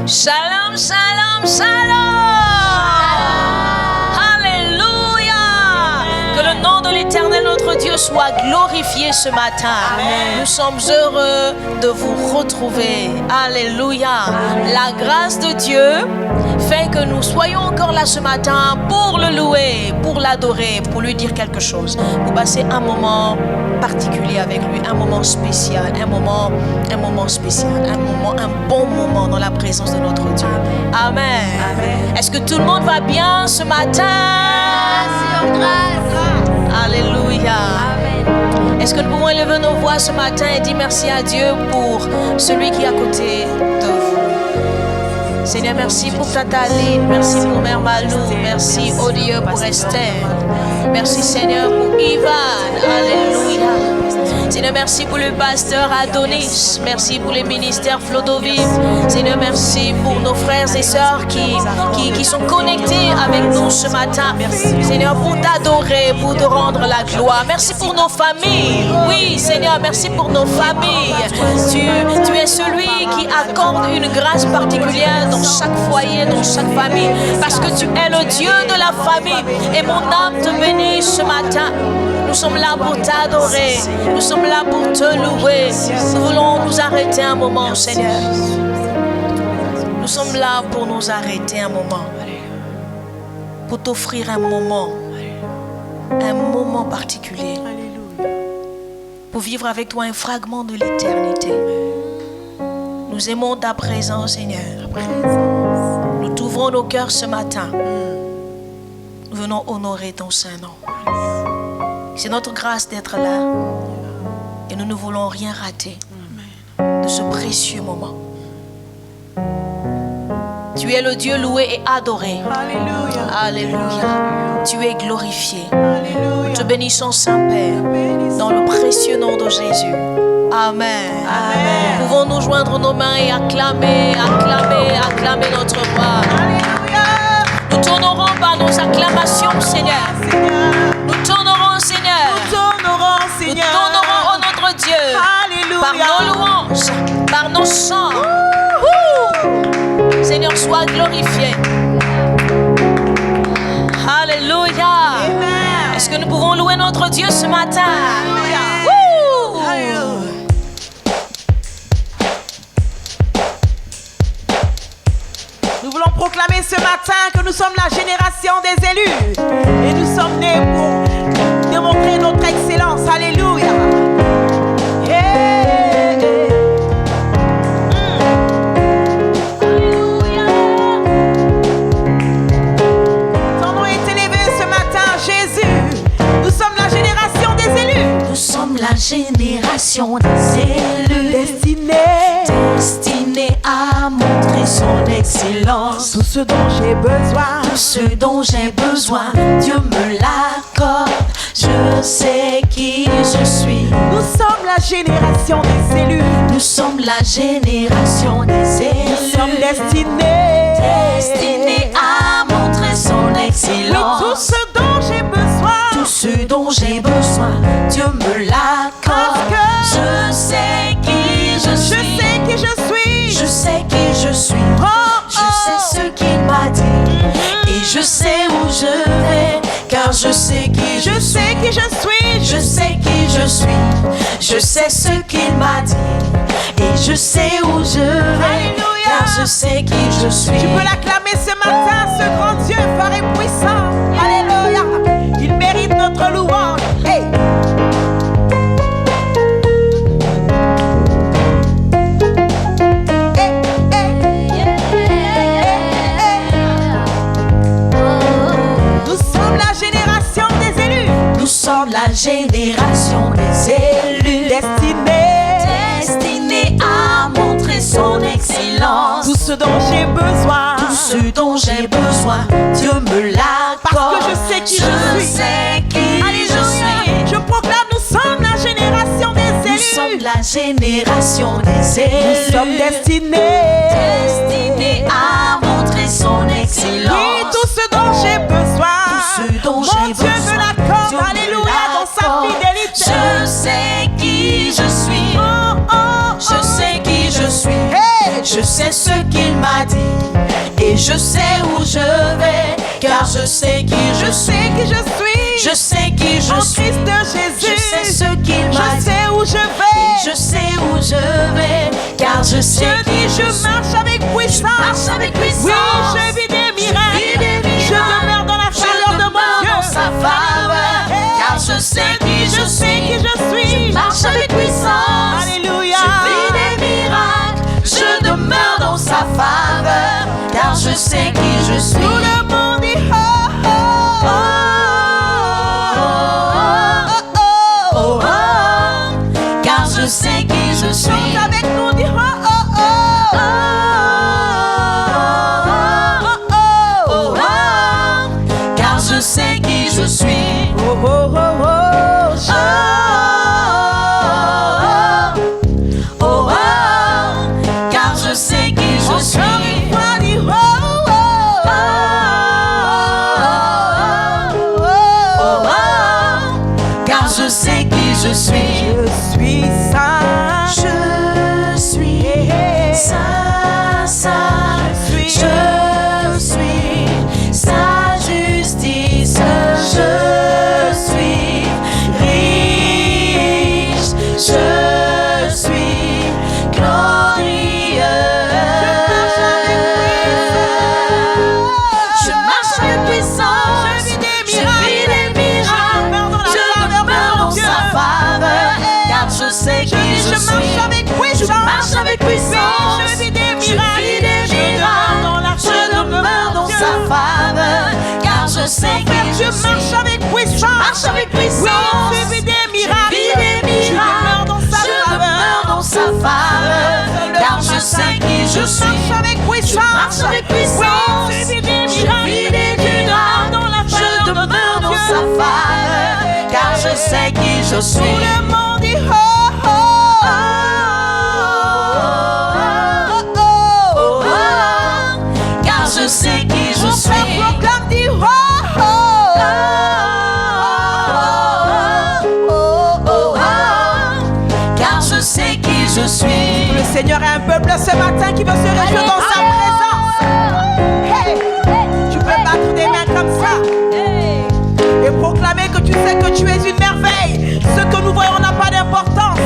Shalom, shalom, shalom. Alléluia. Que le nom de l'Éternel, notre Dieu, soit glorifié ce matin. Amen. Nous sommes heureux de vous retrouver. Alléluia. La grâce de Dieu fait que nous soyons encore là ce matin pour le louer, pour l'adorer, pour lui dire quelque chose, pour passer un moment particulier avec lui, un moment spécial, un moment spécial, un bon moment dans la présence de notre Dieu. Amen. Amen. Est-ce que tout le monde va bien ce matin? Grâce. Alléluia. Amen. Est-ce que nous pouvons élever nos voix ce matin et dire merci à Dieu pour celui qui est à côté de vous? Seigneur, merci pour Tataline, merci pour Mère Malou, merci, oh Dieu, pour Esther. Merci, Seigneur, pour Ivan. Alléluia. Seigneur, merci pour le pasteur Adonis. Merci pour les ministères Flodoviv. Seigneur, merci pour nos frères et sœurs qui sont connectés avec nous ce matin. Seigneur, pour t'adorer, pour te rendre la gloire. Merci pour nos familles. Oui, Seigneur, merci pour nos familles. Tu es celui qui accorde une grâce particulière dans chaque foyer, dans chaque famille. Parce que tu es le Dieu de la famille. Et mon âme te bénit ce matin. Nous sommes là pour t'adorer. Nous sommes là pour te louer. Nous voulons nous arrêter un moment, Seigneur. Nous sommes là pour nous arrêter un moment. Pour t'offrir un moment particulier. Pour vivre avec toi un fragment de l'éternité. Nous aimons ta présence, Seigneur. Nous t'ouvrons nos cœurs ce matin. Nous venons honorer ton Saint-Nom. C'est notre grâce d'être là. Et nous ne voulons rien rater de ce précieux moment. Tu es le Dieu loué et adoré. Alléluia. Alléluia. Tu es glorifié. Alléluia. Nous te bénissons, Saint-Père, dans le précieux nom de Jésus. Amen. Amen. Pouvons nous joindre nos mains et acclamer notre roi. Alléluia. Nous t'honorons par nos acclamations, Seigneur. Nous t'honorons, Seigneur. Nous t'honorons, oh notre Dieu. Alléluia. Par nos louanges, par nos chants. Seigneur, sois glorifié. Alléluia. Amen. Est-ce que nous pouvons louer notre Dieu ce matin? Alléluia. Nous voulons proclamer ce matin que nous sommes la génération des élus. Et nous sommes nés pour démontrer notre excellence. Alléluia. Alléluia. Ton nom est élevé ce matin, Jésus. Nous sommes la génération des élus. Nous sommes la génération des élus. Destinés à montrer son excellence. Tout ce dont j'ai besoin, tout ce dont j'ai besoin, Dieu me l'accorde. Je sais qui je suis. Nous sommes la génération des élus. Nous sommes la génération des élus. Nous sommes destinés à montrer son excellence. Oui, tout ce dont j'ai besoin, tout ce dont j'ai besoin, Dieu me l'accorde. Je sais qui je suis. Je sais qui je suis. Je sais qui je suis. Je sais ce qu'il m'a dit. Et je sais où je vais. Car je sais qui je suis. sais qui je suis. Je sais qui je suis. Je sais ce qu'il m'a dit. Et je sais où je vais. Alléluia. Car je sais qui je suis. Tu peux l'acclamer ce matin, ce grand Dieu fort et puissant. Alléluia. Il mérite notre louange. Hey. Nous sommes la génération des élus. Destinés à montrer son excellence. Tout ce dont j'ai besoin, tout ce dont j'ai besoin, Dieu me l'accorde. Parce que je sais qui je suis. Je sais qui Alléluia. je suis. Je proclame, nous sommes la génération des élus. Nous sommes la génération des élus. Nous sommes destinés à montrer son excellence. Oui, tout ce dont j'ai besoin, tout ce dont j'ai Dieu besoin, me l'accorde. Dieu me Alléluia, dans sa fidélité. Je sais qui je suis. Oh, oh, oh. Je sais qui je suis. Hey, Je je sais ce qu'il m'a dit. Et je sais où je vais, car je sais qui je suis. Je sais qui je suis. Christ Jésus. Je sais ce qu'il m'a dit. Je sais où je vais. Et je sais où je vais, car je sais qui je suis. Je marche avec puissance. Je marche avec puissance. Oui, je vis des miracles. Je demeure dans la faveur de mon Dieu. Dans sa faveur, car je sais qui je suis. Je marche avec puissance. Alléluia. Je vis des miracles. Je demeure dans sa faveur, car je sais qui je suis. Tout le monde dit oh, oh, Oh, oh, oh, oh, oh, car je sais qui je suis. chante avec nous, dit oh, oh, oh, Oh, oh, oh, oh, oh, car je sais qui je suis. oh, oh, oh, oh, Oh, oh, oh, car je sais qui je suis. Car je sais qui je suis. Je suis saint. Je suis saint, saint. Je suis sa justice. Je suis riche. Je suis glorieux. Je marche avec puissance. Je vis des miracles. Je demeure dans sa faveur, car je sais qui je suis. Je marche avec puissance. Je vis des Je vis des miracles. Je demeure dans sa faveur, car je sais qui je suis. marche avec puissance. Je marche avec puissance. Oui, je vis des miracles. Je vis des miracles. Je demeure dans sa faveur, car je sais qui je suis. marche avec Je puissance. marche avec puissance. Oui, je vis des Je miracles. vis des miracles. Je demeure dans sa faveur, car je sais qui je suis. Tout le monde dit oh, oh, Oh, oh, car je sais qui je Mon frère suis. proclame, dit oh, oh, Car je sais qui je suis. Le Seigneur a un peuple ce matin qui veut se réjouir dans sa présence. Hey, tu peux battre des mains comme ça et proclamer que tu sais que tu es une merveille. Ce que nous voyons n'a pas d'importance.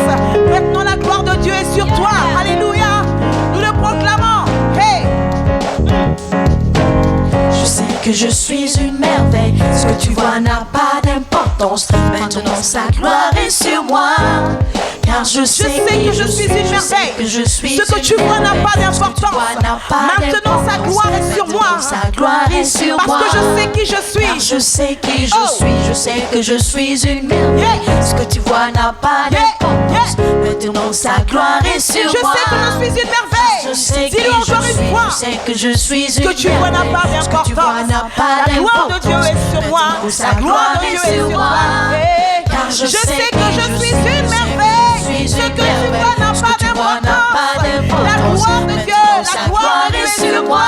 Maintenant la gloire de Dieu est sur toi. Alléluia. Nous le proclamons. Hey. Je sais que je suis une merveille. Ce que tu vois n'a pas d'importance. Maintenant sa gloire est sur moi. Car je sais que je suis une merveille. Ce que tu vois n'a pas d'importance. Maintenant sa gloire est sur moi. Sa gloire est sur moi. Parce que je sais qui je suis. Car je sais qui je Oh. suis. Je sais que je suis une merveille. Ce que tu vois n'a pas d'importance. Maintenant sa gloire est sur Je moi. sais que je suis une merveille. Je sais qui Dis-le encore je une suis. fois. Je sais que je suis Ce que une tu vois n'a pas merveille. Ce que tu vois d'importance. n'a pas La gloire de Dieu d'importance. est sur moi. Maintenant, sa La gloire de Dieu est sur moi. Hey. Car Je sais que je suis une merveille. Ce que tu vois n'a pas d'importance. La gloire de Dieu, la gloire de Dieu est sur moi.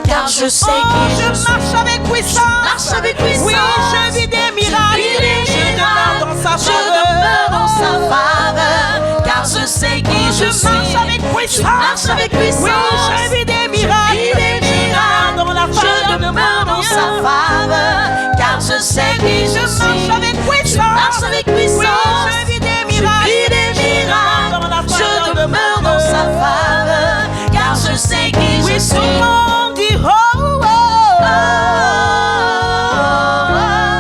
Car je sais Oh, qui je marche avec puissance. marche avec puissance. Oui, je vis des miracles. Je vis des Je demeure dans sa Je demeure dans sa faveur. faveur. Car je sais qui je suis. marche avec puissance. marche avec puissance. Oui, je vis des miracles. Je vis des miracles. Dans la Je faveur de demeure mon dans Dieu. sa faveur. Car je sais qui je Je suis. marche avec puissance. marche avec puissance. Oui, je vis des Je miracles. vis des miracles. Dans la Je faveur de demeure mon dans Dieu. sa faveur. Car je sais qui Oui, je suis. tout le monde dit oh, oh,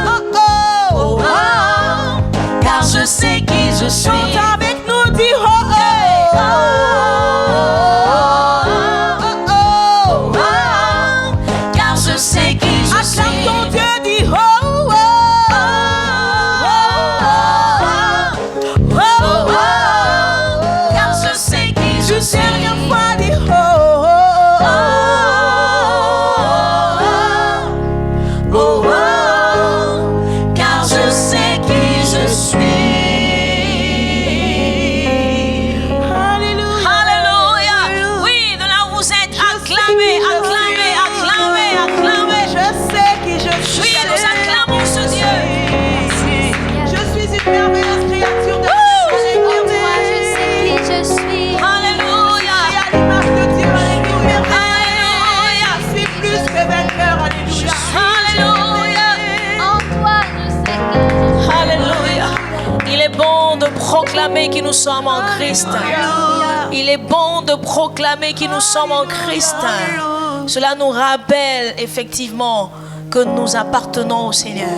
oh, oh, oh. Car je sais qui je suis. Chante avec nous, dit oh, oh, proclamer que nous sommes en Christ. Il est bon de proclamer que nous sommes en Christ. Cela nous rappelle effectivement que nous appartenons au Seigneur,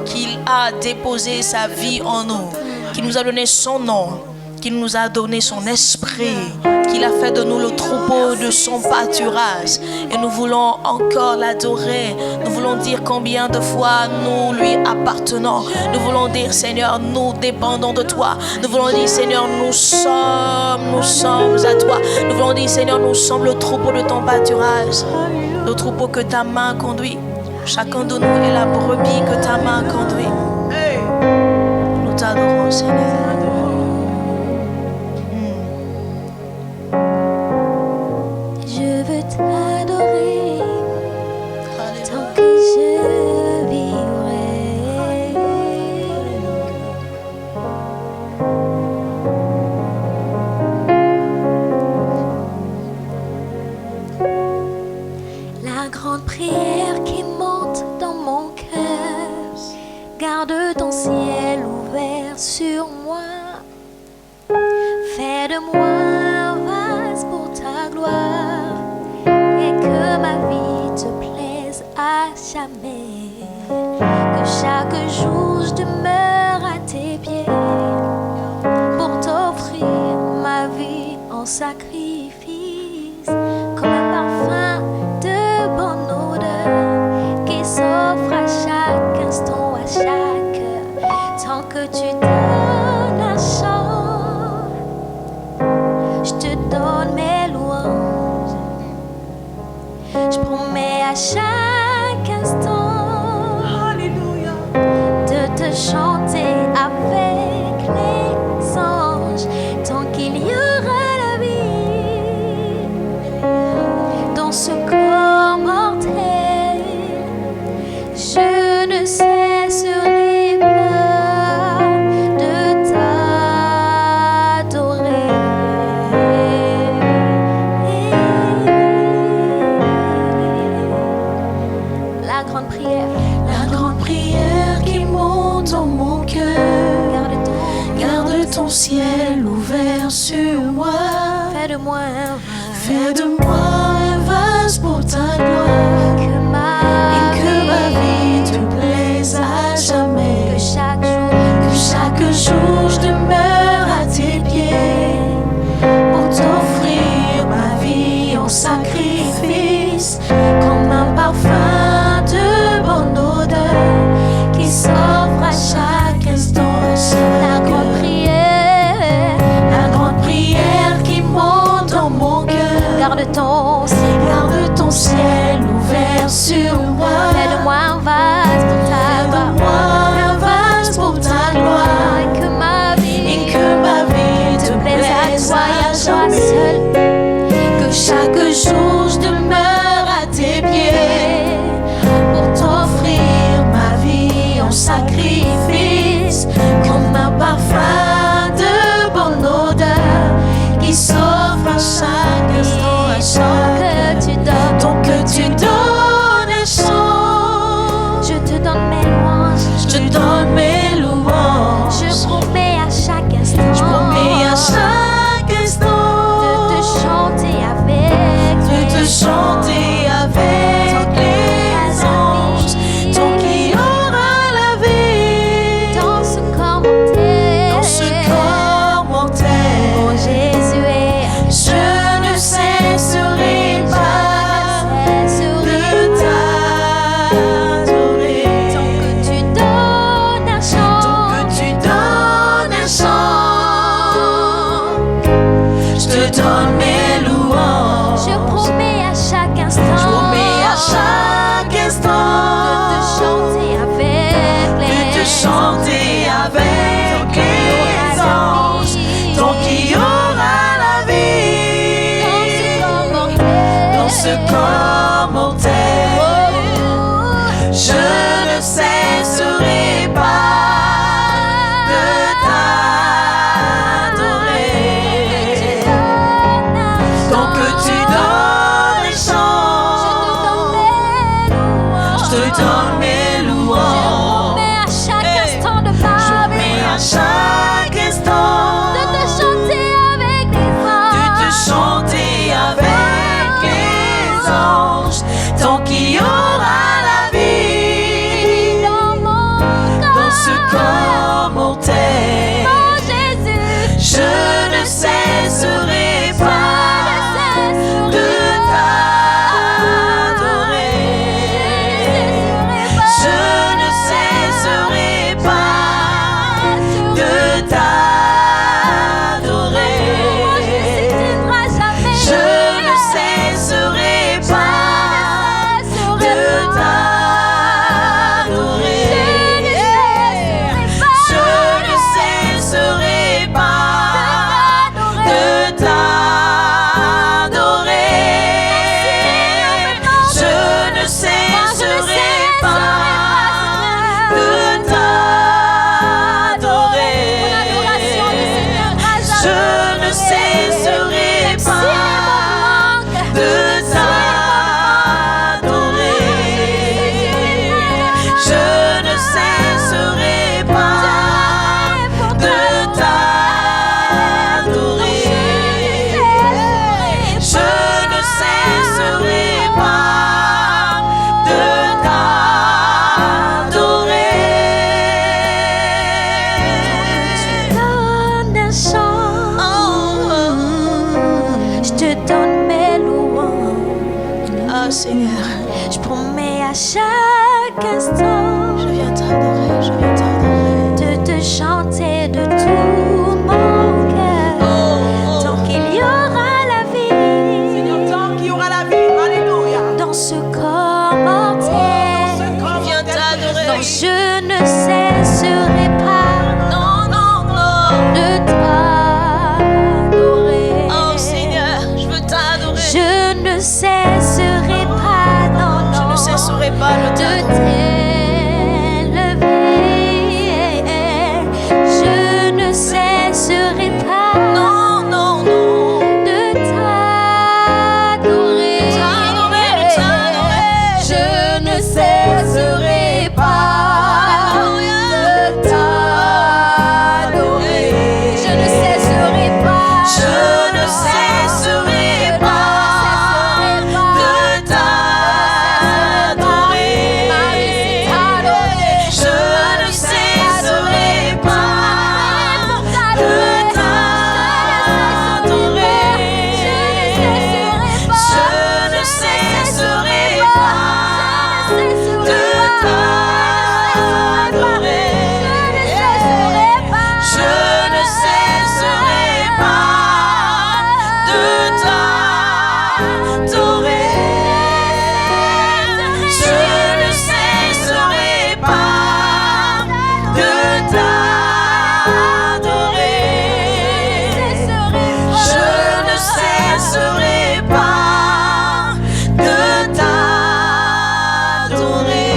qu'il a déposé sa vie en nous, qu'il nous a donné son nom, qu'il nous a donné son esprit, qu'il a fait de nous le troupeau de son pâturage. Et nous voulons encore l'adorer. Nous voulons dire combien de fois nous lui appartenons. Nous voulons dire, Seigneur, nous dépendons de toi. Nous voulons dire, Seigneur, nous sommes à toi. Nous voulons dire, Seigneur, nous sommes le troupeau de ton pâturage, le troupeau que ta main conduit. Chacun de nous est la brebis que ta main conduit. Nous t'adorons, Seigneur. Je veux t'adorer tant que je vivrai. La grande prière qui monte dans mon cœur, garde ton ciel ouvert sur moi. Fais de moi un vase pour ta gloire, et que ma vie te plaise à jamais. Que chaque jour je demeure à tes pieds pour t'offrir ma vie en sacrifice, comme un parfum de bonne odeur qui s'offre à chaque instant, à chaque heure. Tant que tu donnes un chant, je te donne mes louanges. Je promets à chaque instant, Alléluia, de te chanter avec les anges. Tant qu'il y aura la vie dans ce corps mortel, je ne cesserai pas de t'adorer. La grande prière qui monte en mon cœur, garde ton ciel ouvert sur moi. Fais de moi un vase pour ta gloire, et que ma vie te plaise à jamais. Que chaque jour je demeure à tes pieds pour t'offrir ma vie en sacrifice, comme un parfum de bonne odeur qui s'offre à chaque instant. La grande prière qui monte dans mon cœur, garde ton ciel ouvert sur moi. Fais de moi un vase pour ta gloire, et que ma vie te plaise à toi seul. Que chaque jour je demeure à tes pieds pour t'offrir ma vie en sacrifice, comme un parfum de bonne odeur qui s'offre à chaque instant, à chaque heure. Tant que tu donnes un chant, je te donne mes louanges. Je te donne mes louanges. Je promets à chaque instant, de te chanter avec les anges. Tant qu'il y aura la vie dans ce corps mortel, oh Jésus, je ne cesserai pas de t'adorer. Tant que tu donnes un chant, je te donne mes louanges. Je promets à chaque instant, de te chanter avec les anges. Tant qu'il y aura la vie dans ce corps mortel, je ne cesserai pas de t'adorer. Tant que tu donnes un chant, je te donne mes louanges. Je promets à chaque instant de ma vie, Seigneur. Je promets à chaque instant, Je viens t'adorer, je viens t'adorer. de te chanter de tout mon cœur. Tant qu'il y aura la vie, Seigneur, tant qu'il y aura la vie, alléluia. dans ce corps mortel, Je viens t'adorer. non, je ne cesserai pas Non, non, non. de t'adorer. Oh Seigneur, je veux t'adorer. Je ne cesserai pas, non, Je non, ne cesserai pas de de t'adorer. t'élever. Je ne cesserai pas Non, non, non. de t'adorer. Je ne cesserai pas de t'adorer. Je ne cesserai pas. Je ne cesserai pas de t'adorer. Je ne cesserai pas de t'adorer. Je ne cesserai pas de t'adorer. Je ne cesserai pas de t'adorer. Je ne cesserai pas de t'adorer. Je ne cesserai pas de t'adorer.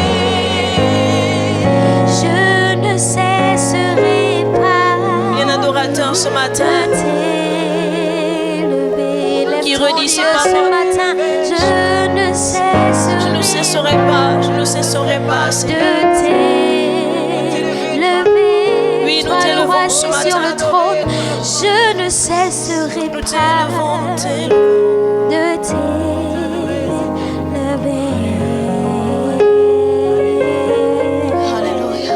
Je ne cesserai pas Bien adorateur ce matin, t'élever. Qui Lève ton redit ces Dieu ce paroles. matin. Je ne cesserai je ne cesserai pas, je ne cesserai pas, de Seigneur. t'élever. Oui, nous Toi, t'élevons le ce assis sur matin. le trône. Je ne cesserai Nous pas t'élevons, nous t'élevons. de t'élever. Alléluia.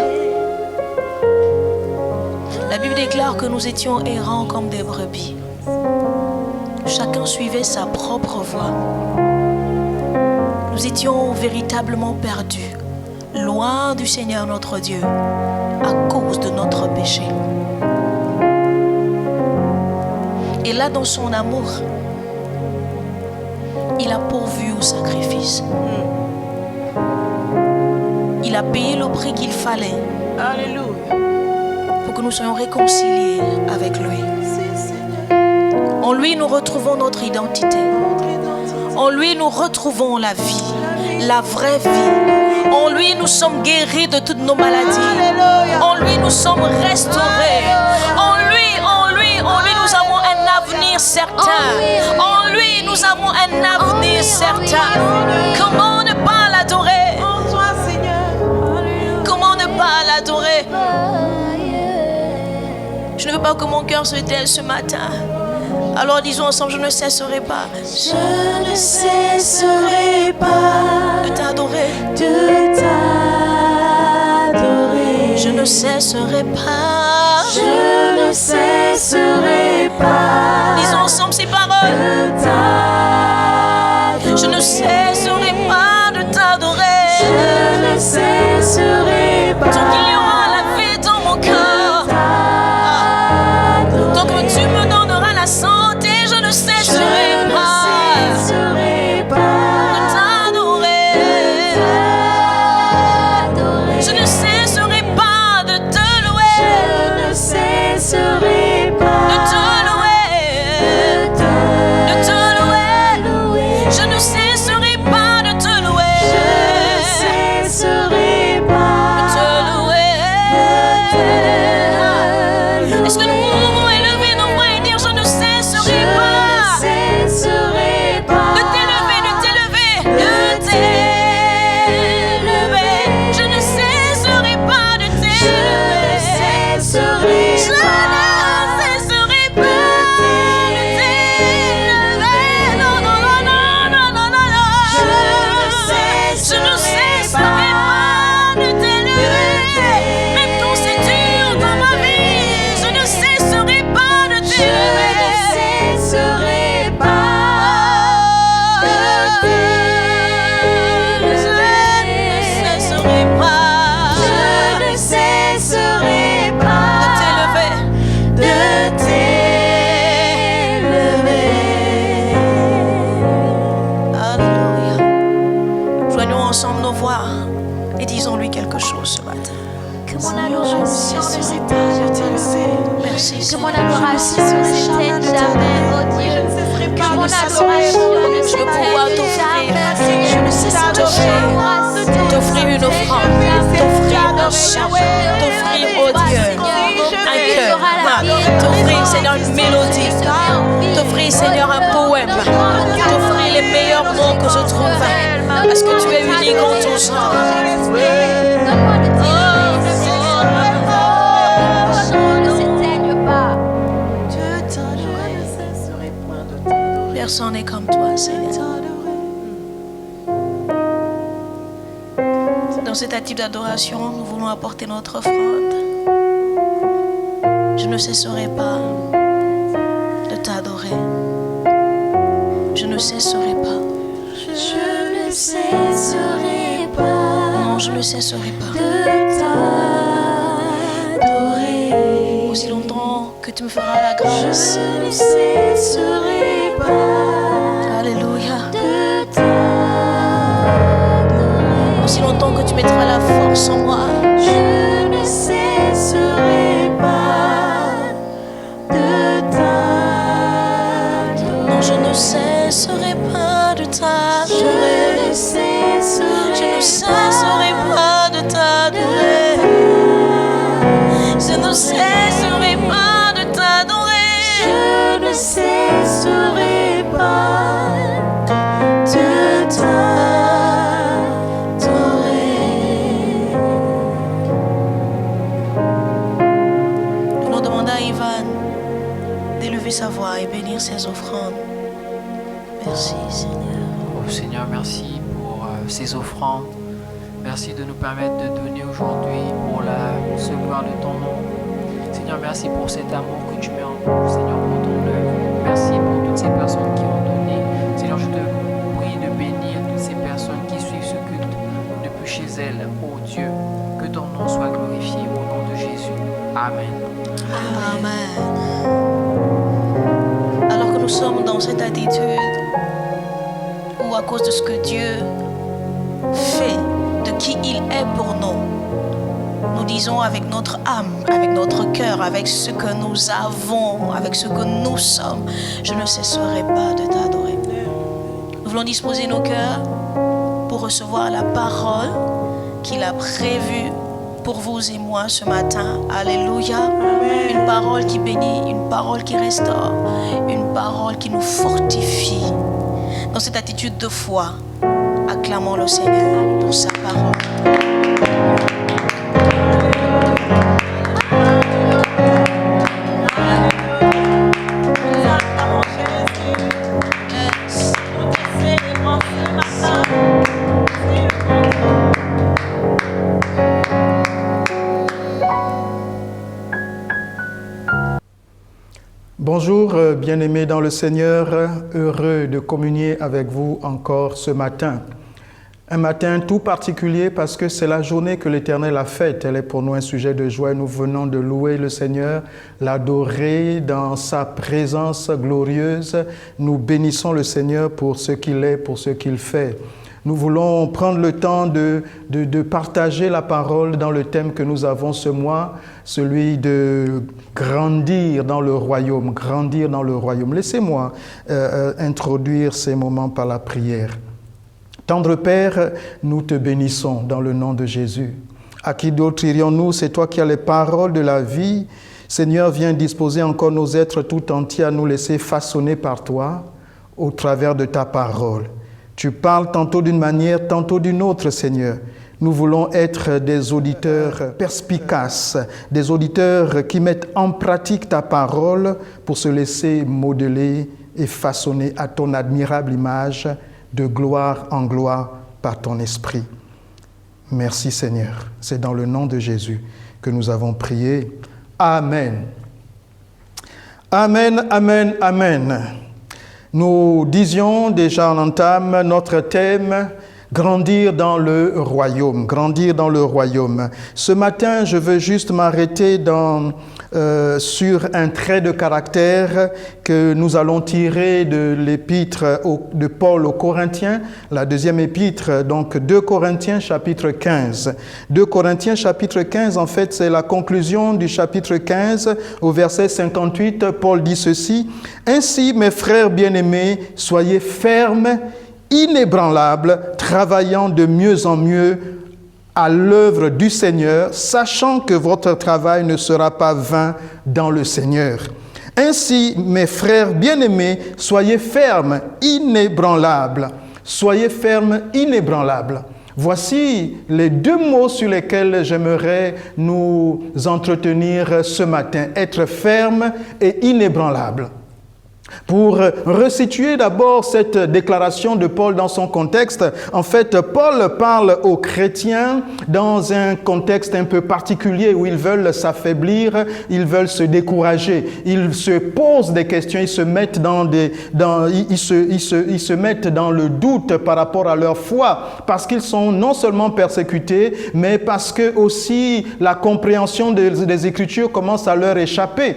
La Bible déclare que nous étions errants comme des brebis. Chacun suivait sa propre voie. Nous étions véritablement perdus, loin du Seigneur notre Dieu, à cause de notre péché. Et là, dans son amour, il a pourvu au sacrifice. Il a payé le prix qu'il fallait Alléluia. pour que nous soyons réconciliés avec lui. En lui, nous retrouvons notre identité. En lui, nous retrouvons la vie, la vraie vie. En lui, nous sommes guéris de toutes nos maladies. Alléluia. En lui, nous sommes restaurés. En lui, nous avons un avenir certain. En lui, nous avons un avenir certain. Comment ne pas l'adorer? En toi, Seigneur. Comment ne pas l'adorer? Je ne veux pas que mon cœur se taise ce matin. Alors disons ensemble, je ne cesserai pas. Je ne cesserai pas De t'adorer. de t'adorer. Je ne cesserai pas. Je ne cesserai pas Disons ensemble ces paroles. de t'adorer. Je ne cesserai pas de t'adorer. Je ne cesserai pas Tant qu'il y aura la vie dans mon cœur. Tant que tu me donneras la santé, je ne cesserai pas de t'adorer. Je ne cesserai pas de te louer. Je ne cesserai De pas te louer. De te louer. louer. Je ne cesserai Seigneur. mon adoration ne s'éteigne jamais, oh Dieu. Que mon adoration ne s'éteigne jamais, Seigneur. Je ne cesse t'offrir une offrande, t'offrir un chant, t'offrir, oh Dieu, un cœur, t'offrir, Seigneur, une mélodie, t'offrir, Seigneur, un poème, t'offrir les meilleurs mots que je trouve, parce que tu es unique en ton genre. Personne n'est comme toi, Seigneur. Dans cette attitude d'adoration, nous voulons apporter notre offrande. Je ne cesserai pas de t'adorer. Je ne cesserai pas. Je ne cesserai pas. Non, je ne cesserai pas. De t'adorer. Aussi longtemps que tu me feras la grâce. Je ne cesserai pas. Alléluia. De t'adorer. Aussi longtemps que tu mettras la force en moi. Je ne cesserai pas de t'adorer. Non, je ne cesserai pas de t'adorer. Je ne cesserai pas de t'adorer. Je ne cesserai pas de t'adorer. Je ne cesserai pas de t'adorer. Nous allons demander à Ivan d'élever sa voix et bénir ses offrandes. Merci, Seigneur. Oh Seigneur, merci pour ces offrandes. Merci de nous permettre de donner aujourd'hui pour la gloire de ton nom. Seigneur, merci pour cet amour que tu mets en nous, Seigneur, pour ton œuvre. Merci pour toutes ces personnes qui ont donné. Seigneur, je te prie de bénir toutes ces personnes qui suivent ce culte depuis chez elles. Oh Dieu, que ton nom soit glorifié au nom de Jésus. Amen. Amen. Alors que nous sommes dans cette attitude où à cause de ce que Dieu fait, de qui il est pour nous, nous disons avec notre âme, avec notre cœur, avec ce que nous avons, avec ce que nous sommes, je ne cesserai pas de t'adorer. Nous voulons disposer nos cœurs pour recevoir la parole qu'il a prévue pour vous et moi ce matin. Alléluia. Une parole qui bénit, une parole qui restaure, une parole qui nous fortifie. Dans cette attitude de foi, acclamons le Seigneur pour sa parole. Bonjour, bien-aimés dans le Seigneur, heureux de communier avec vous encore ce matin. Un matin tout particulier parce que c'est la journée que l'Éternel a faite. Elle est pour nous un sujet de joie. Nous venons de louer le Seigneur, l'adorer dans sa présence glorieuse. Nous bénissons le Seigneur pour ce qu'il est, pour ce qu'il fait. Nous voulons prendre le temps de partager la parole dans le thème que nous avons ce mois, celui de grandir dans le royaume, grandir dans le royaume. Laissez-moi introduire ces moments par la prière. Tendre Père, nous te bénissons dans le nom de Jésus. À qui d'autre irions-nous? C'est toi qui as les paroles de la vie. Seigneur, viens disposer encore nos êtres tout entiers à nous laisser façonner par toi au travers de ta parole. Tu parles tantôt d'une manière, tantôt d'une autre, Seigneur. Nous voulons être des auditeurs perspicaces, des auditeurs qui mettent en pratique ta parole pour se laisser modeler et façonner à ton admirable image de gloire en gloire par ton esprit. Merci Seigneur. C'est dans le nom de Jésus que nous avons prié. Amen. Amen, amen, amen. Nous disions déjà en entame notre thème, grandir dans le royaume, grandir dans le royaume. Ce matin, je veux juste m'arrêter dans sur un trait de caractère que nous allons tirer de l'épître de Paul aux Corinthiens, la deuxième épître, donc 2 Corinthiens chapitre 15. 2 Corinthiens chapitre 15, en fait, c'est la conclusion du chapitre 15 au verset 58. Paul dit ceci: « Ainsi, mes frères bien-aimés, soyez fermes, inébranlables, travaillant de mieux en mieux à l'œuvre du Seigneur, sachant que votre travail ne sera pas vain dans le Seigneur. Ainsi, mes frères bien-aimés, soyez fermes, inébranlables. Soyez fermes, inébranlables. » Voici les 2 mots sur lesquels j'aimerais nous entretenir ce matin. Être ferme et inébranlable. Pour resituer d'abord cette déclaration de Paul dans son contexte, en fait, Paul parle aux chrétiens dans un contexte un peu particulier où ils veulent s'affaiblir, ils veulent se décourager, ils se posent des questions, ils se mettent ils se mettent dans le doute par rapport à leur foi, parce qu'ils sont non seulement persécutés, mais parce que aussi la compréhension des Écritures commence à leur échapper.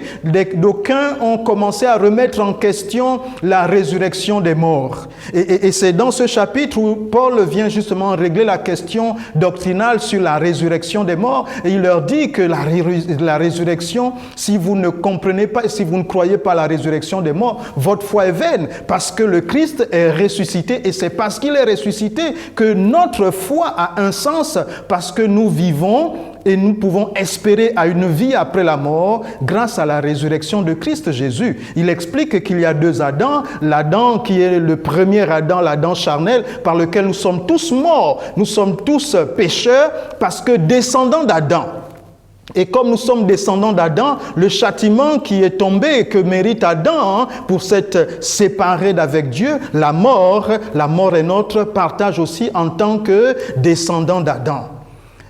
D'aucuns ont commencé à remettre en question la résurrection des morts. Et c'est dans ce chapitre où Paul vient justement régler la question doctrinale sur la résurrection des morts. Et il leur dit que la résurrection, si vous ne comprenez pas, si vous ne croyez pas à la résurrection des morts, votre foi est vaine, parce que le Christ est ressuscité. Et c'est parce qu'il est ressuscité que notre foi a un sens, parce que nous vivons et nous pouvons espérer à une vie après la mort grâce à la résurrection de Christ Jésus. Il explique qu'il y a 2 Adams, l'Adam qui est le premier Adam, l'Adam charnel, par lequel nous sommes tous morts, nous sommes tous pécheurs, parce que descendants d'Adam. Et comme nous sommes descendants d'Adam, le châtiment qui est tombé, que mérite Adam pour s'être séparé d'avec Dieu, la mort est notre partage aussi en tant que descendants d'Adam.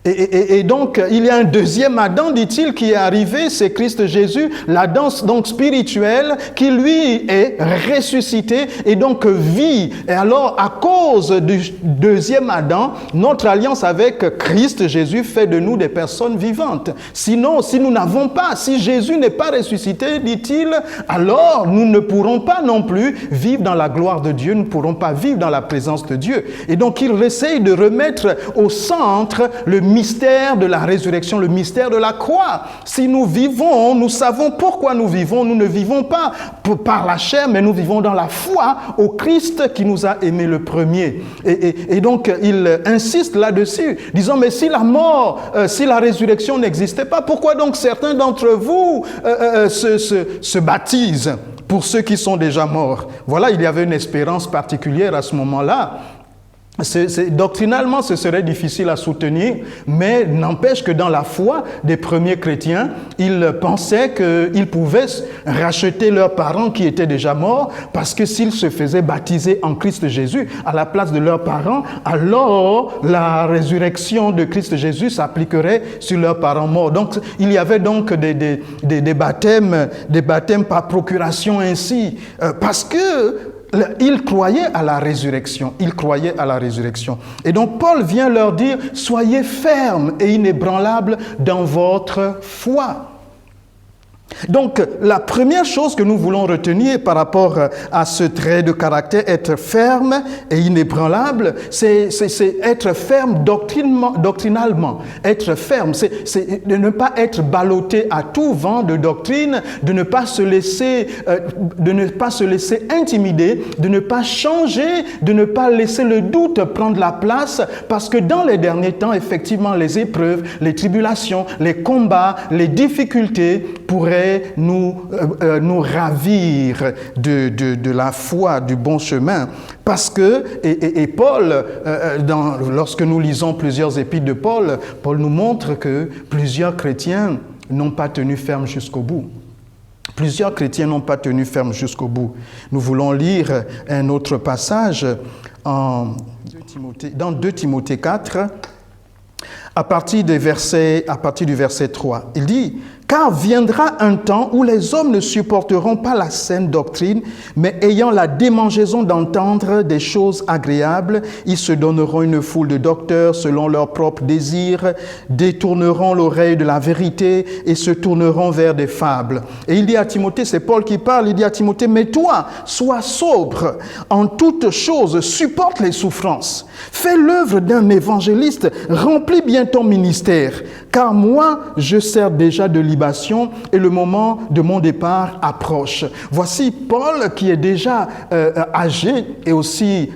Et donc, il y a un deuxième Adam, dit-il, qui est arrivé, c'est Christ Jésus, l'Adam donc spirituel, qui lui est ressuscité et donc vit. Et alors, à cause du deuxième Adam, notre alliance avec Christ Jésus fait de nous des personnes vivantes. Sinon, si nous n'avons pas, si Jésus n'est pas ressuscité, dit-il, alors nous ne pourrons pas non plus vivre dans la gloire de Dieu, nous ne pourrons pas vivre dans la présence de Dieu. Et donc, il essaye de remettre au centre le mystère de la résurrection, le mystère de la croix. Si nous vivons, nous savons pourquoi nous vivons. Nous ne vivons pas par la chair, mais nous vivons dans la foi au Christ qui nous a aimés le premier. Et donc, il insiste là-dessus, disant, mais si la mort, si la résurrection n'existait pas, pourquoi donc certains d'entre vous se baptisent pour ceux qui sont déjà morts? Voilà, il y avait une espérance particulière à ce moment-là. Doctrinalement, ce serait difficile à soutenir, mais n'empêche que dans la foi des premiers chrétiens, ils pensaient qu'ils pouvaient racheter leurs parents qui étaient déjà morts, parce que s'ils se faisaient baptiser en Christ Jésus à la place de leurs parents, alors la résurrection de Christ Jésus s'appliquerait sur leurs parents morts. Donc, il y avait donc des baptêmes par procuration ainsi, parce que ils croyaient à la résurrection. Ils croyaient à la résurrection. Et donc, Paul vient leur dire, soyez fermes et inébranlables dans votre foi. Donc, la première chose que nous voulons retenir par rapport à ce trait de caractère, être ferme et inébranlable, c'est être ferme doctrinalement. Être ferme, c'est de ne pas être ballotté à tout vent de doctrine, de ne pas se laisser intimider, de ne pas changer, de ne pas laisser le doute prendre la place, parce que dans les derniers temps, effectivement, les épreuves, les tribulations, les combats, les difficultés pourraient nous ravir de la foi, du bon chemin. Parce que, et Paul, lorsque nous lisons plusieurs épîtres de Paul, Paul nous montre que plusieurs chrétiens n'ont pas tenu ferme jusqu'au bout. Plusieurs chrétiens n'ont pas tenu ferme jusqu'au bout. Nous voulons lire un autre passage dans 2 Timothée 4, à partir du verset 3. Il dit « Car viendra un temps où les hommes ne supporteront pas la saine doctrine, mais ayant la démangeaison d'entendre des choses agréables, ils se donneront une foule de docteurs selon leurs propres désirs, détourneront l'oreille de la vérité et se tourneront vers des fables. Et il dit à Timothée, c'est Paul qui parle, il dit à Timothée, mais toi, sois sobre en toutes choses, supporte les souffrances, fais l'œuvre d'un évangéliste, remplis bien ton ministère, car moi, je sers déjà de libation et le moment de mon départ approche. Voici Paul qui est déjà âgé et aussi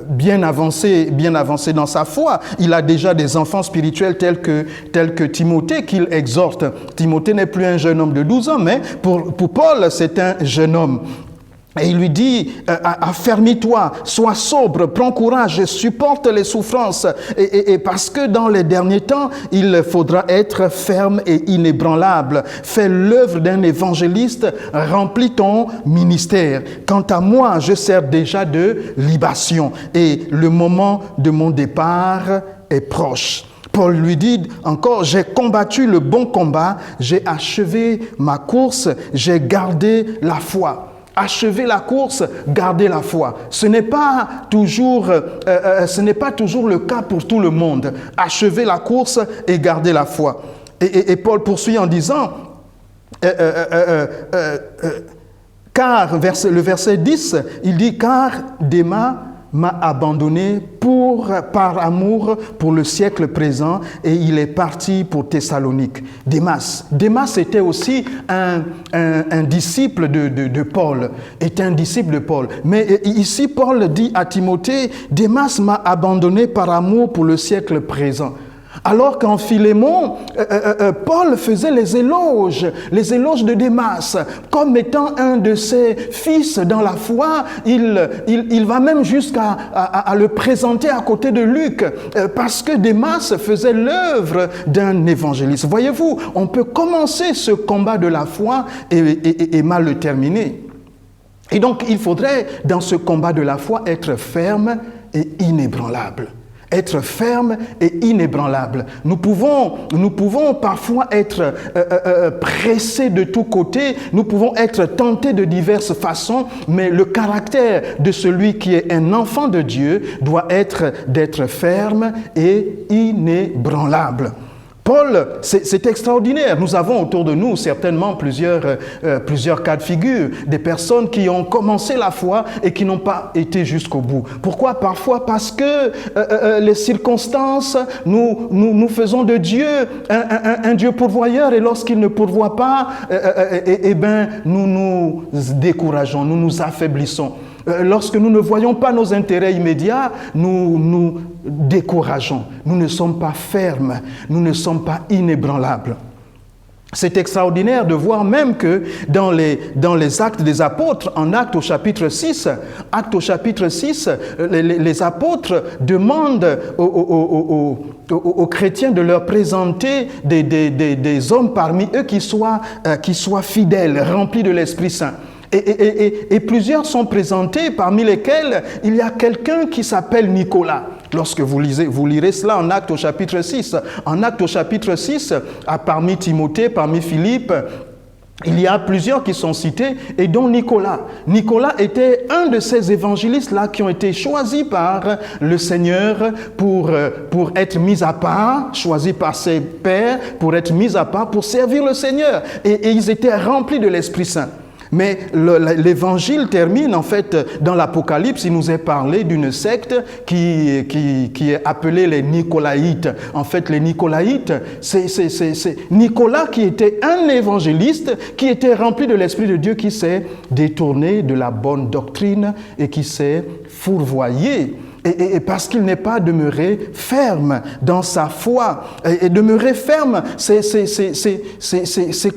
bien avancé dans sa foi. Il a déjà des enfants spirituels tels que Timothée qu'il exhorte. Timothée n'est plus un jeune homme de 12 ans, mais pour Paul, c'est un jeune homme. Et il lui dit, affermis-toi, sois sobre, prends courage, supporte les souffrances. Et parce que dans les derniers temps, il faudra être ferme et inébranlable. Fais l'œuvre d'un évangéliste, remplis ton ministère. Quant à moi, je sers déjà de libation. Et le moment de mon départ est proche. Paul lui dit encore, j'ai combattu le bon combat, j'ai achevé ma course, j'ai gardé la foi. Achever la course, garder la foi. Ce n'est pas toujours le cas pour tout le monde. Achever la course et garder la foi. Et Paul poursuit en disant, car, le verset 10, il dit, car Démas m'a abandonné par amour pour le siècle présent et il est parti pour Thessalonique. Démas était aussi un disciple de Paul, est un disciple de Paul. Mais ici, Paul dit à Timothée, Démas m'a abandonné par amour pour le siècle présent. Alors qu'en Philémon, Paul faisait les éloges de Démas, comme étant un de ses fils dans la foi. Il va même jusqu'à le présenter à côté de Luc, parce que Démas faisait l'œuvre d'un évangéliste. Voyez-vous, on peut commencer ce combat de la foi et mal le terminer. Et donc, il faudrait, dans ce combat de la foi, être ferme et inébranlable. Être ferme et inébranlable. Nous pouvons parfois être pressés de tous côtés, nous pouvons être tentés de diverses façons, mais le caractère de celui qui est un enfant de Dieu doit être d'être ferme et inébranlable. Paul, c'est extraordinaire. Nous avons autour de nous certainement plusieurs cas de figure, des personnes qui ont commencé la foi et qui n'ont pas été jusqu'au bout. Pourquoi? Parfois parce que les circonstances, nous faisons de Dieu un Dieu pourvoyeur et lorsqu'il ne pourvoit pas, nous nous décourageons, nous nous affaiblissons. Lorsque nous ne voyons pas nos intérêts immédiats, nous nous décourageons. Nous ne sommes pas fermes, nous ne sommes pas inébranlables. C'est extraordinaire de voir même que dans les actes des apôtres, en Actes au chapitre 6, les apôtres demandent aux chrétiens de leur présenter des hommes parmi eux qui soient fidèles, remplis de l'Esprit Saint. Et plusieurs sont présentés, parmi lesquels il y a quelqu'un qui s'appelle Nicolas. Lorsque vous lirez cela en Actes au chapitre 6. En Actes au chapitre 6, parmi Timothée, parmi Philippe, il y a plusieurs qui sont cités, et dont Nicolas. Nicolas était un de ces évangélistes-là qui ont été choisis par le Seigneur pour être mis à part, choisis par ses pairs, pour être mis à part, pour servir le Seigneur. Et ils étaient remplis de l'Esprit Saint. Mais l'évangile termine en fait dans l'Apocalypse, il nous est parlé d'une secte qui est appelée les Nicolaïtes. En fait, les Nicolaïtes, c'est Nicolas qui était un évangéliste, qui était rempli de l'Esprit de Dieu, qui s'est détourné de la bonne doctrine et qui s'est fourvoyé. Et parce qu'il n'est pas demeuré ferme dans sa foi. Et demeurer ferme, c'est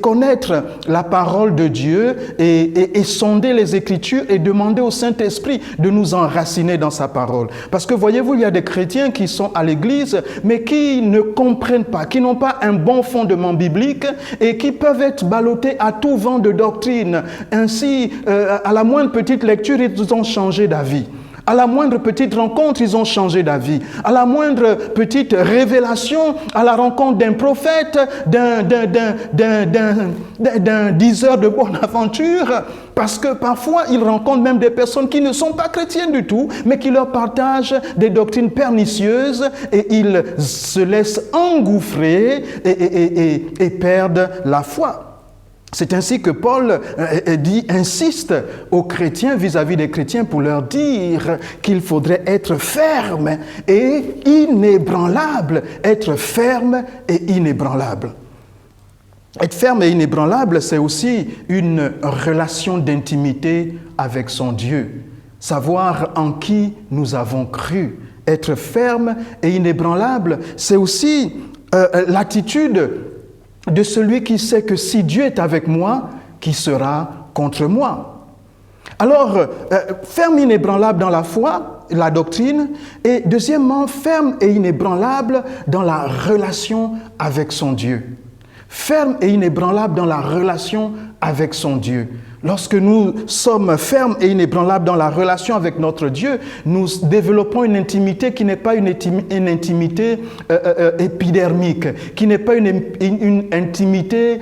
connaître la parole de Dieu et sonder les Écritures et demander au Saint-Esprit de nous enraciner dans sa parole. Parce que voyez-vous, il y a des chrétiens qui sont à l'église, mais qui ne comprennent pas, qui n'ont pas un bon fondement biblique et qui peuvent être ballottés à tout vent de doctrine. Ainsi, à la moindre petite lecture, ils ont changé d'avis. À la moindre petite rencontre, ils ont changé d'avis. À la moindre petite révélation, à la rencontre d'un prophète, d'un diseur de bonne aventure, parce que parfois, ils rencontrent même des personnes qui ne sont pas chrétiennes du tout, mais qui leur partagent des doctrines pernicieuses et ils se laissent engouffrer et perdent la foi. C'est ainsi que Paul insiste aux chrétiens, vis-à-vis des chrétiens, pour leur dire qu'il faudrait être ferme et inébranlable. Être ferme et inébranlable. Être ferme et inébranlable, c'est aussi une relation d'intimité avec son Dieu. Savoir en qui nous avons cru. Être ferme et inébranlable, c'est aussi l'attitude de celui qui sait que si Dieu est avec moi, qui sera contre moi. Alors, ferme et inébranlable dans la foi, la doctrine, et deuxièmement, ferme et inébranlable dans la relation avec son Dieu. Ferme et inébranlable dans la relation avec son Dieu. Lorsque nous sommes fermes et inébranlables dans la relation avec notre Dieu, nous développons une intimité qui n'est pas une intimité épidermique, qui n'est pas une intimité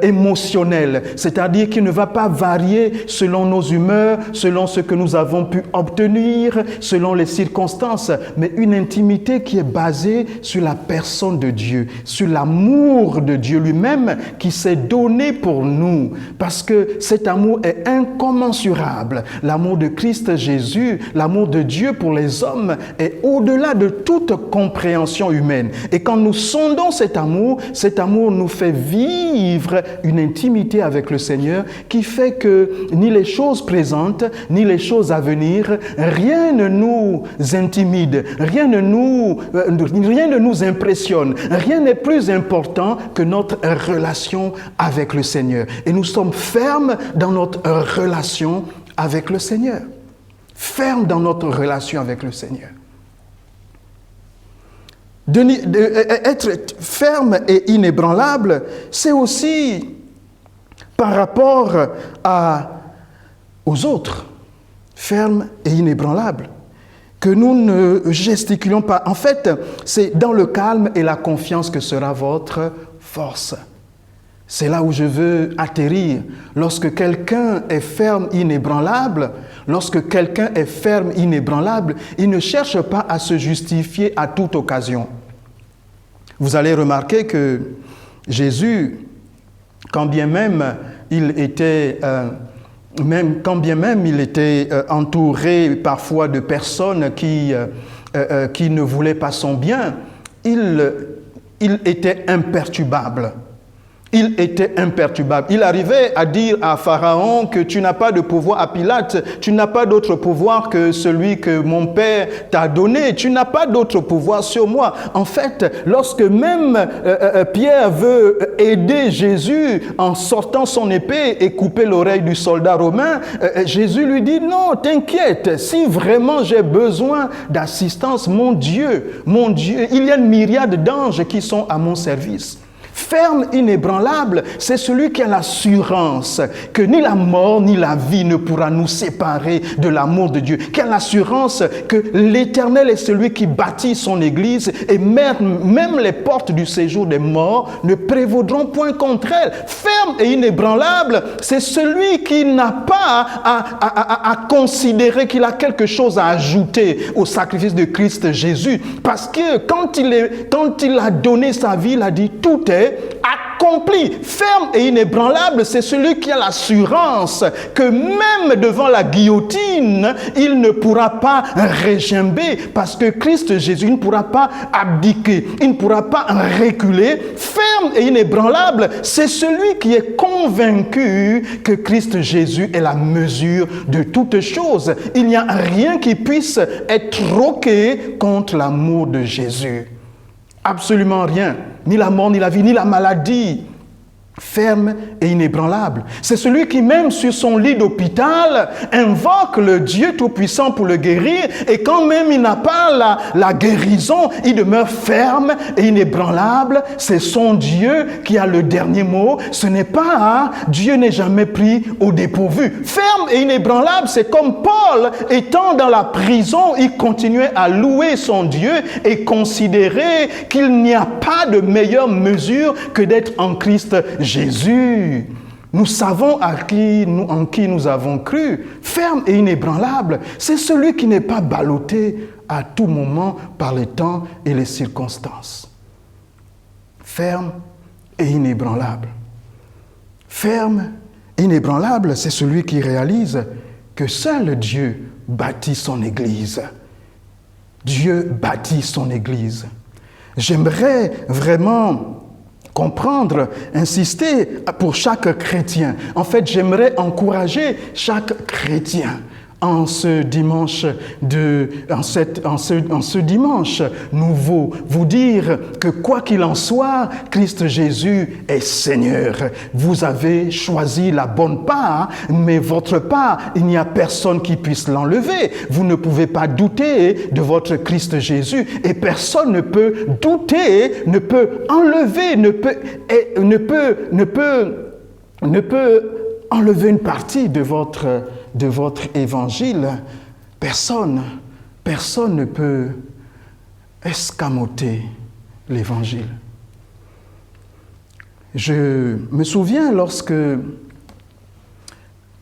émotionnelle, c'est-à-dire qui ne va pas varier selon nos humeurs, selon ce que nous avons pu obtenir, selon les circonstances, mais une intimité qui est basée sur la personne de Dieu, sur l'amour de Dieu lui-même qui s'est donné pour nous, parce que cet amour est incommensurable. L'amour de Christ Jésus, l'amour de Dieu pour les hommes est au-delà de toute compréhension humaine. Et quand nous sondons cet amour nous fait vivre une intimité avec le Seigneur qui fait que ni les choses présentes, ni les choses à venir, rien ne nous intimide, rien ne nous impressionne, rien n'est plus important que notre relation avec le Seigneur. Et nous sommes fermes dans notre relation avec le Seigneur. Fermes dans notre relation avec le Seigneur. Être ferme et inébranlable, c'est aussi par rapport aux autres. Ferme et inébranlable. Que nous ne gesticulons pas. En fait, c'est dans le calme et la confiance que sera votre force. C'est là où je veux atterrir. Lorsque quelqu'un est ferme, inébranlable, il ne cherche pas à se justifier à toute occasion. Vous allez remarquer que Jésus, quand bien même il était entouré parfois de personnes qui ne voulaient pas son bien, il était imperturbable. Il était imperturbable. Il arrivait à dire à Pharaon que tu n'as pas de pouvoir, à Pilate, tu n'as pas d'autre pouvoir que celui que mon Père t'a donné. Tu n'as pas d'autre pouvoir sur moi. En fait, lorsque même Pierre veut aider Jésus en sortant son épée et couper l'oreille du soldat romain, Jésus lui dit non, t'inquiète, si vraiment j'ai besoin d'assistance, mon Dieu, il y a une myriade d'anges qui sont à mon service. Ferme, inébranlable, c'est celui qui a l'assurance que ni la mort ni la vie ne pourra nous séparer de l'amour de Dieu, qui a l'assurance que l'Éternel est celui qui bâtit son Église et même les portes du séjour des morts ne prévaudront point contre elle. Ferme et inébranlable, c'est celui qui n'a pas à considérer qu'il a quelque chose à ajouter au sacrifice de Christ Jésus, parce que quand il a donné sa vie, il a dit tout est accompli. Ferme et inébranlable, c'est celui qui a l'assurance que même devant la guillotine, il ne pourra pas régimber, parce que Christ Jésus ne pourra pas abdiquer, il ne pourra pas reculer. Ferme et inébranlable, c'est celui qui est convaincu que Christ Jésus est la mesure de toutes choses. Il n'y a rien qui puisse être troqué contre l'amour de Jésus. Absolument rien. Ni la mort, ni la vie, ni la maladie, ferme et inébranlable. C'est celui qui, même sur son lit d'hôpital, invoque le Dieu Tout-Puissant pour le guérir, et quand même il n'a pas la guérison, il demeure ferme et inébranlable. C'est son Dieu qui a le dernier mot. Ce n'est pas Dieu n'est jamais pris au dépourvu. Ferme et inébranlable, c'est comme Paul, étant dans la prison, il continuait à louer son Dieu et considérer qu'il n'y a pas de meilleure mesure que d'être en Christ Jésus. Nous savons en qui nous avons cru. Ferme et inébranlable, c'est celui qui n'est pas ballotté à tout moment par les temps et les circonstances. Ferme et inébranlable. Ferme et inébranlable, c'est celui qui réalise que seul Dieu bâtit son Église. Dieu bâtit son Église. J'aimerais vraiment comprendre, insister pour chaque chrétien. En fait, j'aimerais encourager chaque chrétien en ce dimanche nouveau, vous dire que quoi qu'il en soit, Christ Jésus est Seigneur. Vous avez choisi la bonne part, mais votre part, il n'y a personne qui puisse l'enlever. Vous ne pouvez pas douter de votre Christ Jésus, et personne ne peut douter, ne peut enlever, ne peut enlever une partie de votre évangile. Personne ne peut escamoter l'évangile. Je me souviens lorsque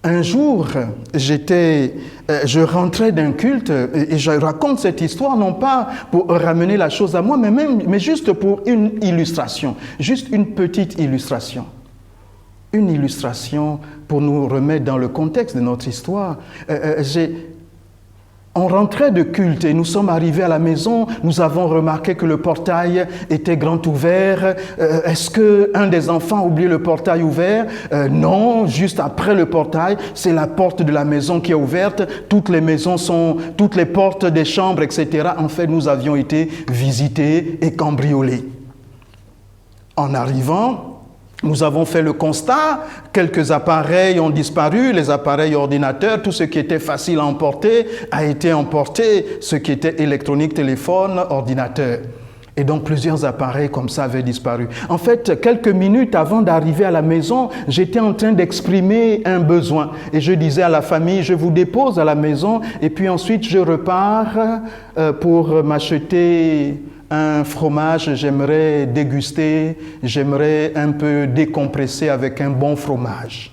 un jour je rentrais d'un culte, et je raconte cette histoire non pas pour ramener la chose à moi, mais juste pour une illustration, juste une petite illustration. Une illustration pour nous remettre dans le contexte de notre histoire. On rentrait de culte et nous sommes arrivés à la maison, nous avons remarqué que le portail était grand ouvert. Est-ce qu'un des enfants a oublié le portail ouvert? Non, juste après le portail, c'est la porte de la maison qui est ouverte. Toutes les portes des chambres, etc. En fait, nous avions été visités et cambriolés. En arrivant, nous avons fait le constat, quelques appareils ont disparu, les appareils ordinateurs, tout ce qui était facile à emporter a été emporté, ce qui était électronique, téléphone, ordinateur. Et donc plusieurs appareils comme ça avaient disparu. En fait, quelques minutes avant d'arriver à la maison, j'étais en train d'exprimer un besoin. Et je disais à la famille, je vous dépose à la maison et puis ensuite je repars pour m'acheter un fromage, j'aimerais déguster, j'aimerais un peu décompresser avec un bon fromage.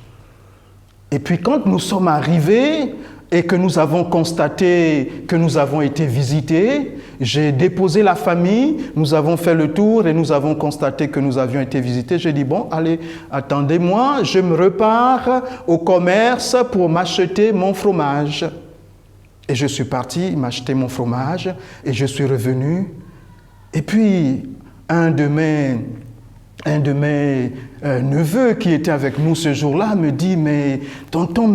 Et puis quand nous sommes arrivés et que nous avons constaté que nous avons été visités, j'ai déposé la famille, nous avons fait le tour et nous avons constaté que nous avions été visités. J'ai dit, bon, allez, attendez-moi, je me repars au commerce pour m'acheter mon fromage. Et je suis parti m'acheter mon fromage et je suis revenu. Et puis, un de mes neveux qui était avec nous ce jour-là me dit, mais tonton,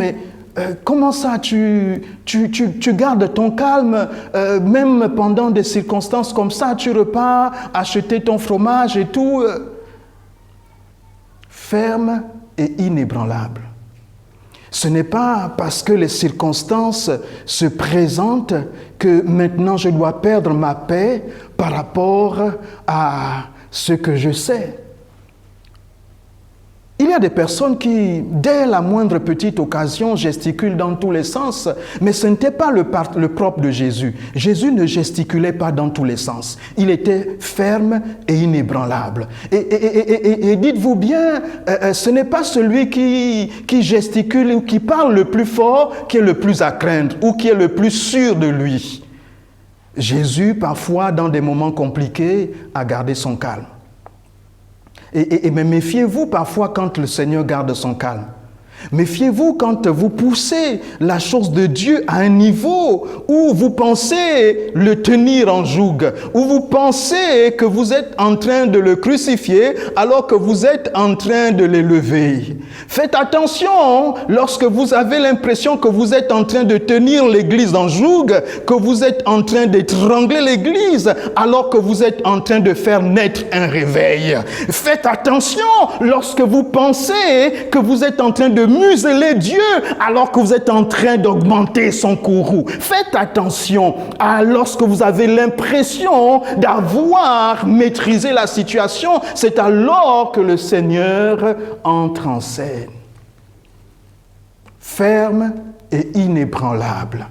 comment ça, tu gardes ton calme, même pendant des circonstances comme ça, tu repars acheter ton fromage et tout. Ferme et inébranlable. Ce n'est pas parce que les circonstances se présentent que maintenant je dois perdre ma paix par rapport à ce que je sais. Il y a des personnes qui, dès la moindre petite occasion, gesticulent dans tous les sens, mais ce n'était pas le propre de Jésus. Jésus ne gesticulait pas dans tous les sens. Il était ferme et inébranlable. Et dites-vous bien, ce n'est pas celui qui gesticule ou qui parle le plus fort qui est le plus à craindre ou qui est le plus sûr de lui. Jésus, parfois, dans des moments compliqués, a gardé son calme. Mais méfiez-vous parfois quand le Seigneur garde son calme. Méfiez-vous quand vous poussez la chose de Dieu à un niveau où vous pensez le tenir en joug, où vous pensez que vous êtes en train de le crucifier alors que vous êtes en train de l'élever. Faites attention lorsque vous avez l'impression que vous êtes en train de tenir l'Église en joug, que vous êtes en train d'étrangler l'Église alors que vous êtes en train de faire naître un réveil. Faites attention lorsque vous pensez que vous êtes en train de museler Dieu alors que vous êtes en train d'augmenter son courroux. Faites attention lorsque vous avez l'impression d'avoir maîtrisé la situation, c'est alors que le Seigneur entre en scène. Ferme et inébranlable.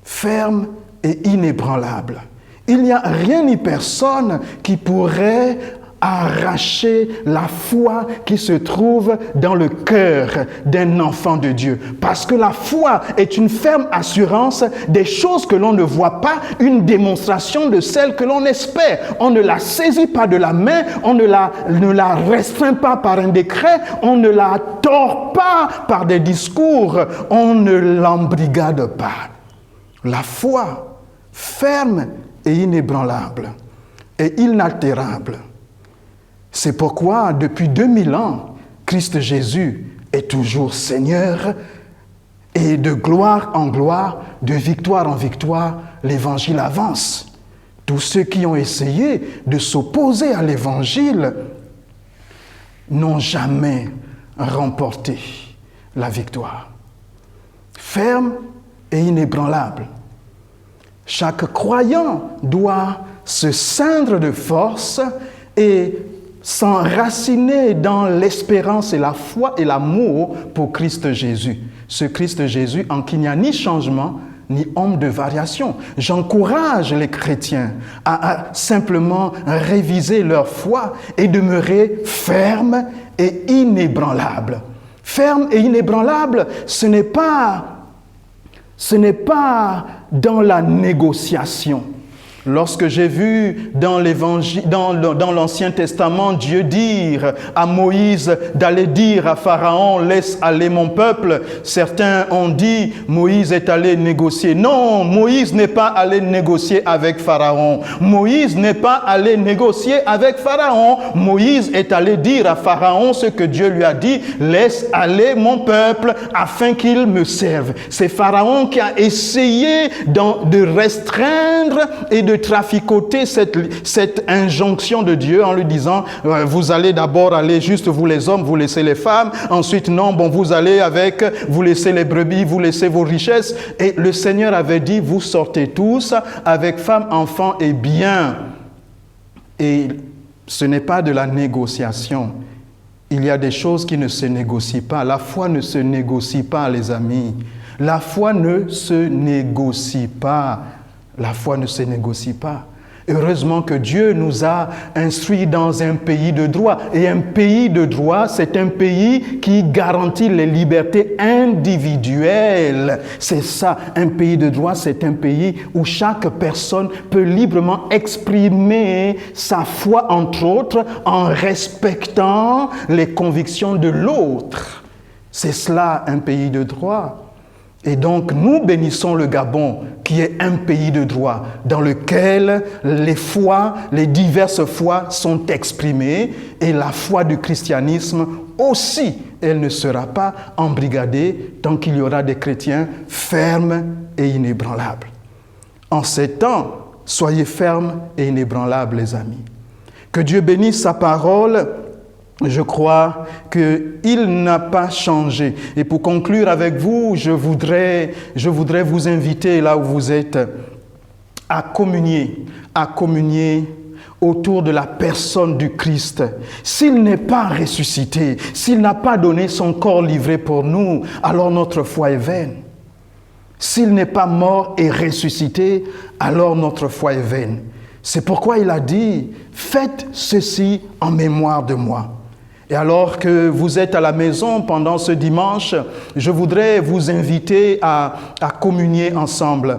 Ferme et inébranlable. Il n'y a rien ni personne qui pourrait arracher la foi qui se trouve dans le cœur d'un enfant de Dieu. Parce que la foi est une ferme assurance des choses que l'on ne voit pas, une démonstration de celles que l'on espère. On ne la saisit pas de la main, on ne la restreint pas par un décret, on ne la tord pas par des discours, on ne l'embrigade pas. La foi ferme et inébranlable et inaltérable. C'est pourquoi, depuis 2000 ans, Christ Jésus est toujours Seigneur et de gloire en gloire, de victoire en victoire, l'Évangile avance. Tous ceux qui ont essayé de s'opposer à l'Évangile n'ont jamais remporté la victoire. Ferme et inébranlable. Chaque croyant doit se ceindre de force et s'enraciner dans l'espérance et la foi et l'amour pour Christ Jésus. Ce Christ Jésus en qui il n'y a ni changement, ni ombre de variation. J'encourage les chrétiens à simplement réviser leur foi et demeurer ferme et inébranlable. Ferme et inébranlable, ce n'est pas dans la négociation. Lorsque j'ai vu dans l'Ancien Testament Dieu dire à Moïse d'aller dire à Pharaon « Laisse aller mon peuple », certains ont dit « Moïse est allé négocier ». Non, Moïse n'est pas allé négocier avec Pharaon. Moïse n'est pas allé négocier avec Pharaon. Moïse est allé dire à Pharaon ce que Dieu lui a dit « Laisse aller mon peuple afin qu'il me serve ». C'est Pharaon qui a essayé de restreindre et de traficoter cette injonction de Dieu en lui disant vous allez d'abord aller juste vous les hommes, vous laissez les femmes, ensuite non, bon vous allez avec, vous laissez les brebis, vous laissez vos richesses. Et le Seigneur avait dit vous sortez tous avec femmes, enfants et biens. Et ce n'est pas de la négociation. Il y a des choses qui ne se négocient pas. La foi ne se négocie pas, les amis. La foi ne se négocie pas. La foi ne se négocie pas. Heureusement que Dieu nous a instruits dans un pays de droit. Et un pays de droit, c'est un pays qui garantit les libertés individuelles. C'est ça, un pays de droit, c'est un pays où chaque personne peut librement exprimer sa foi, entre autres, en respectant les convictions de l'autre. C'est cela, un pays de droit. Et donc, nous bénissons le Gabon, qui est un pays de droit, dans lequel les foi, les diverses foi sont exprimées, et la foi du christianisme aussi, elle ne sera pas embrigadée tant qu'il y aura des chrétiens fermes et inébranlables. En ces temps, soyez fermes et inébranlables, les amis. Que Dieu bénisse sa parole. Je crois qu'il n'a pas changé. Et pour conclure avec vous, je voudrais vous inviter là où vous êtes à communier autour de la personne du Christ. S'il n'est pas ressuscité, s'il n'a pas donné son corps livré pour nous, alors notre foi est vaine. S'il n'est pas mort et ressuscité, alors notre foi est vaine. C'est pourquoi il a dit « Faites ceci en mémoire de moi ». Et alors que vous êtes à la maison pendant ce dimanche, je voudrais vous inviter à communier ensemble.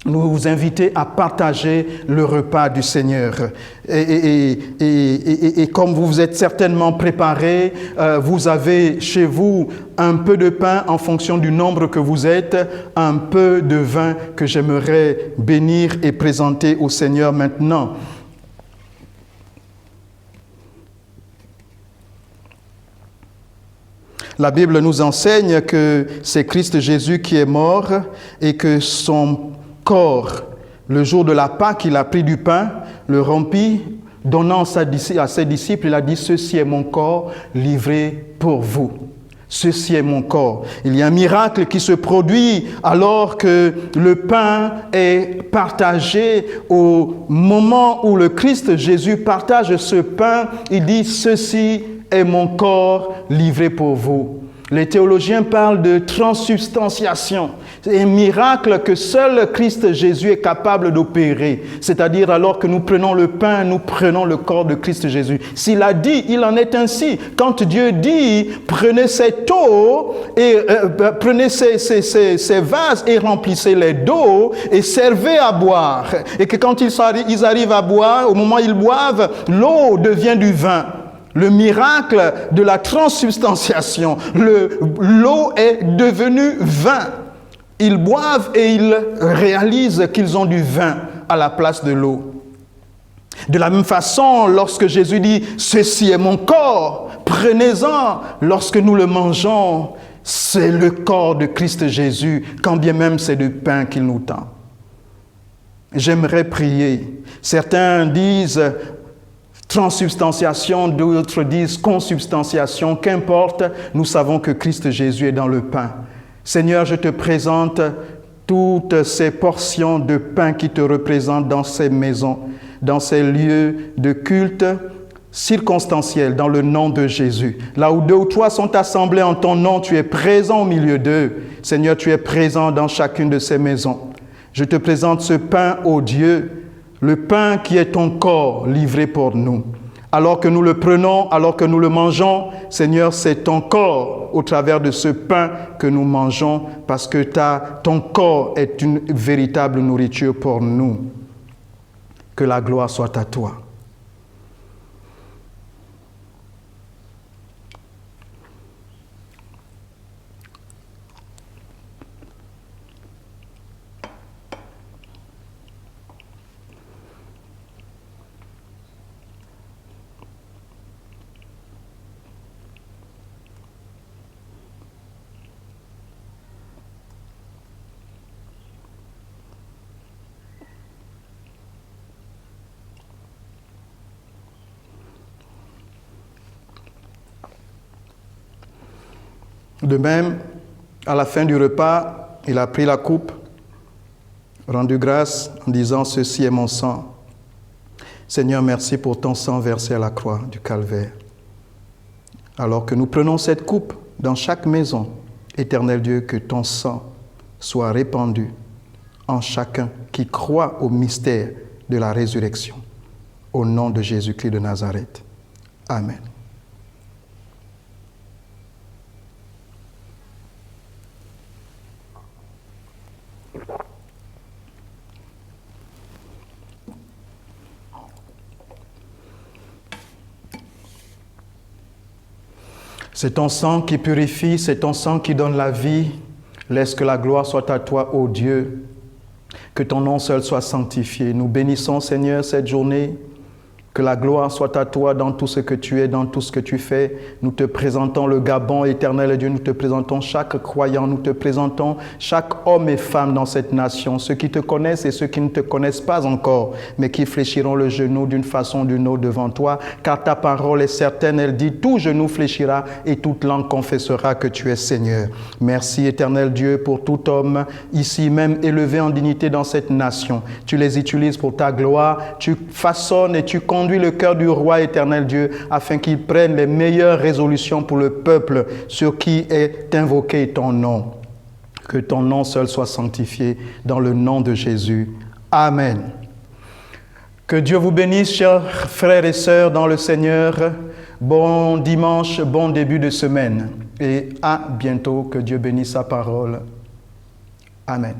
nous inviter à partager le repas du Seigneur. Et comme vous vous êtes certainement préparés, vous avez chez vous un peu de pain en fonction du nombre que vous êtes, un peu de vin que j'aimerais bénir et présenter au Seigneur maintenant. La Bible nous enseigne que c'est Christ Jésus qui est mort et que son corps, le jour de la Pâque, il a pris du pain, le rompit, donnant à ses disciples, il a dit « Ceci est mon corps livré pour vous. Ceci est mon corps. » Il y a un miracle qui se produit alors que le pain est partagé. Au moment où le Christ Jésus partage ce pain, il dit « Ceci est mon corps livré pour vous. » Les théologiens parlent de transsubstantiation. C'est un miracle que seul Christ Jésus est capable d'opérer. C'est-à-dire, alors que nous prenons le pain, nous prenons le corps de Christ Jésus. S'il a dit, il en est ainsi. Quand Dieu dit, prenez cette eau, et prenez ces vases et remplissez-les d'eau et servez à boire. Et que quand ils arrivent à boire, au moment où ils boivent, l'eau devient du vin. Le miracle de la transsubstantiation. L'eau est devenue vin. Ils boivent et ils réalisent qu'ils ont du vin à la place de l'eau. De la même façon, lorsque Jésus dit « Ceci est mon corps, prenez-en » lorsque nous le mangeons, c'est le corps de Christ Jésus, quand bien même c'est du pain qu'il nous tend. J'aimerais prier. Certains disent transsubstantiation, d'autres disent consubstantiation, qu'importe, nous savons que Christ Jésus est dans le pain. Seigneur, je te présente toutes ces portions de pain qui te représentent dans ces maisons, dans ces lieux de culte circonstanciels, dans le nom de Jésus. Là où 2 ou 3 sont assemblés en ton nom, tu es présent au milieu d'eux. Seigneur, tu es présent dans chacune de ces maisons. Je te présente ce pain, ô Dieu, le pain qui est ton corps livré pour nous. Alors que nous le prenons, alors que nous le mangeons, Seigneur, c'est ton corps au travers de ce pain que nous mangeons parce que ton corps est une véritable nourriture pour nous. Que la gloire soit à toi. De même, à la fin du repas, il a pris la coupe, rendu grâce en disant « Ceci est mon sang. Seigneur, merci pour ton sang versé à la croix du Calvaire. » Alors que nous prenons cette coupe dans chaque maison, Éternel Dieu, que ton sang soit répandu en chacun qui croit au mystère de la résurrection. Au nom de Jésus-Christ de Nazareth. Amen. C'est ton sang qui purifie, c'est ton sang qui donne la vie. Laisse que la gloire soit à toi, ô Dieu. Que ton nom seul soit sanctifié. Nous bénissons, Seigneur, cette journée. Que la gloire soit à toi dans tout ce que tu es, dans tout ce que tu fais. Nous te présentons le Gabon, Éternel Dieu. Nous te présentons chaque croyant. Nous te présentons chaque homme et femme dans cette nation. Ceux qui te connaissent et ceux qui ne te connaissent pas encore, mais qui fléchiront le genou d'une façon ou d'une autre devant toi. Car ta parole est certaine. Elle dit, tout genou fléchira et toute langue confessera que tu es Seigneur. Merci, Éternel Dieu, pour tout homme ici même élevé en dignité dans cette nation. Tu les utilises pour ta gloire. Tu façonnes et tu conduis le cœur du roi éternel Dieu afin qu'il prenne les meilleures résolutions pour le peuple sur qui est invoqué ton nom. Que ton nom seul soit sanctifié dans le nom de Jésus. Amen. Que Dieu vous bénisse, chers frères et sœurs dans le Seigneur. Bon dimanche, bon début de semaine. Et à bientôt. Que Dieu bénisse sa parole. Amen.